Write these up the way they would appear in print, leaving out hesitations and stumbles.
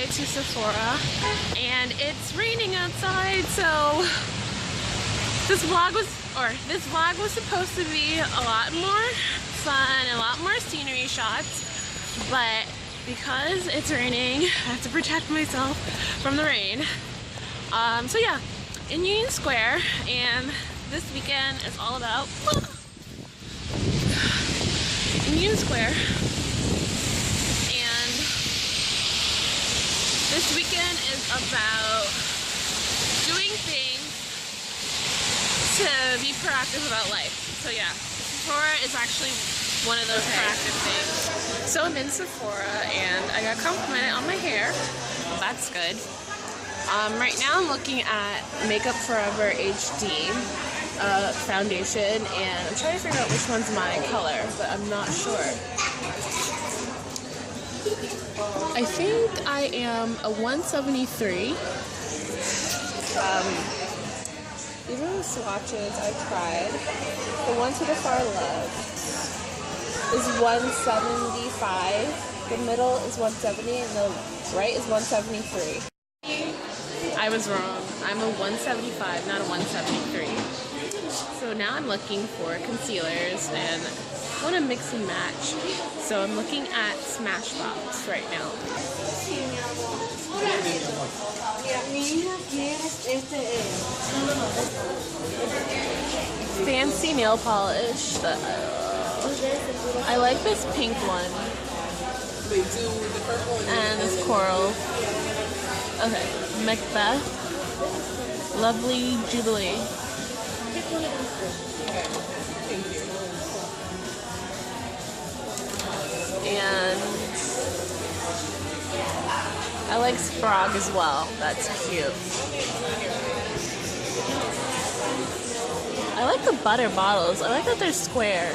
way to Sephora, and it's raining outside, so this vlog was supposed to be a lot more fun, a lot more scenery shots, but because it's raining, I have to protect myself from the rain. So yeah, in Union Square, and this weekend is all about in Union Square. This weekend is about doing things to be proactive about life. So yeah, Sephora is actually one of those proactive things. So I'm in Sephora and I got complimented on my hair. That's good. Right now I'm looking at Makeup Forever HD foundation, and I'm trying to figure out which one's my color, but I'm not sure. I think I am a 173. These are the swatches I tried. The one to the far left is 175. The middle is 170, and the right is 173. I was wrong. I'm a 175, not a 173. So now I'm looking for concealers and I want to mix and match. So I'm looking at Smashbox right now. Fancy nail polish. I like this pink one. And this coral. Okay, Macbeth. Lovely Jubilee. And I like Sprog as well. That's cute. I like the butter bottles. I like that they're square.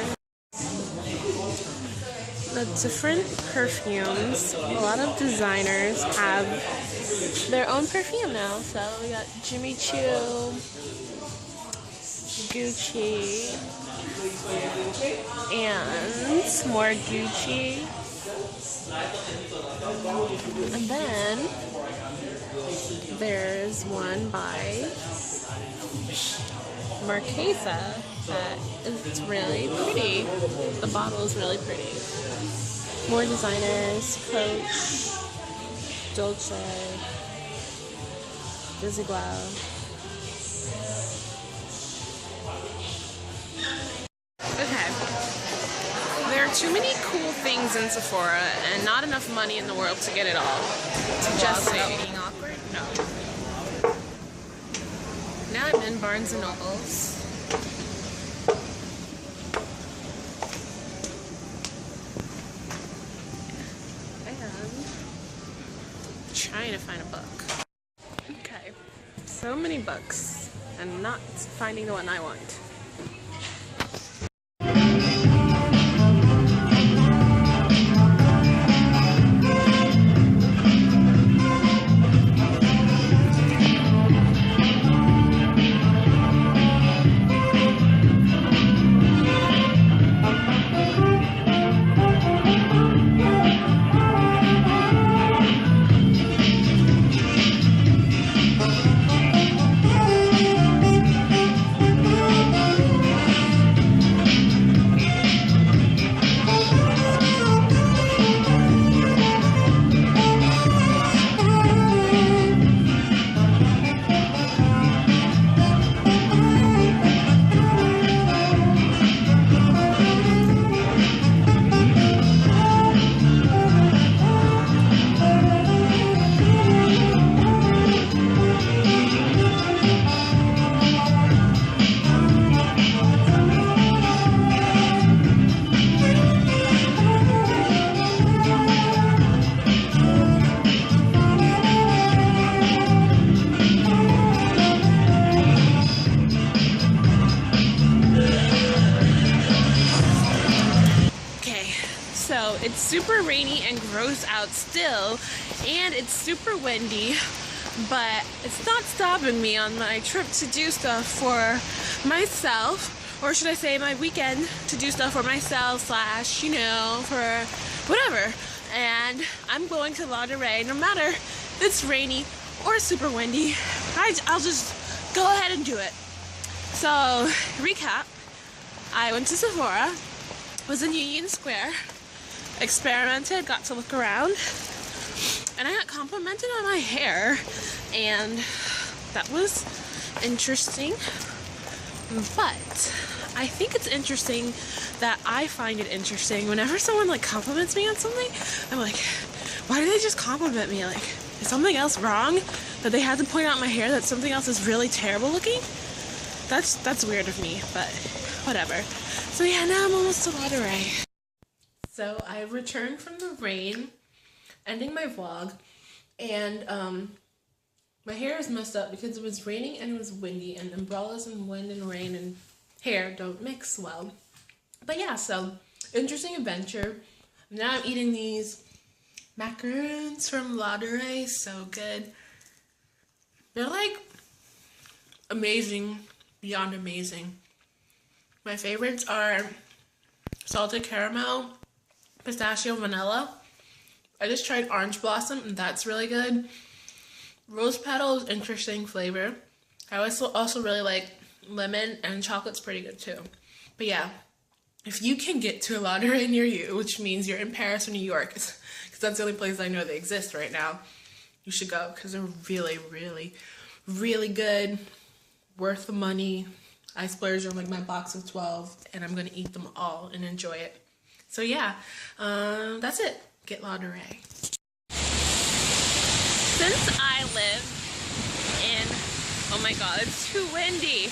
The different perfumes. A lot of designers have their own perfume now. So we got Jimmy Choo, Gucci, and more Gucci, and then there's one by Marquesa that is really pretty. The bottle is really pretty. More designers: Coach, Dolce, Desigual. Okay, there are too many cool things in Sephora and not enough money in the world to get it all. Just saying. Being awkward? No. Now I'm in Barnes & Nobles. And trying to find a book. Okay, so many books and not finding the one I want. So it's super rainy and gross out still, and it's super windy, but it's not stopping me on my trip to do stuff for myself, or should I say my weekend to do stuff for myself slash, you know, for whatever. And I'm going to lingerie no matter it's rainy or super windy, I'll just go ahead and do it. So, recap, I went to Sephora, was in Union Square, experimented, got to look around, and I got complimented on my hair, and that was interesting. But I think it's interesting that I find it interesting whenever someone like compliments me on something. I'm like, why do they just compliment me? Like, is something else wrong that they had to point out my hair, that something else is really terrible looking? That's weird of me, but whatever. So yeah, now I'm almost to Monterey. So I returned from the rain, ending my vlog, and my hair is messed up because it was raining and it was windy, and umbrellas and wind and rain and hair don't mix well. But yeah, so interesting adventure. Now I'm eating these macaroons from Monterey, so good. They're like amazing, beyond amazing. My favorites are salted caramel, pistachio, vanilla. I just tried orange blossom, and that's really good. Rose petal is interesting flavor. I also really like lemon, and chocolate's pretty good too. But yeah, if you can get to a Monterey near you, which means you're in Paris or New York, because that's the only place I know they exist right now, you should go, because they're really, really, really good, worth the money. I splurged on like my box of 12, and I'm gonna eat them all and enjoy it. So yeah, that's it. Get Monterey. Since I live in, oh my god, it's too windy.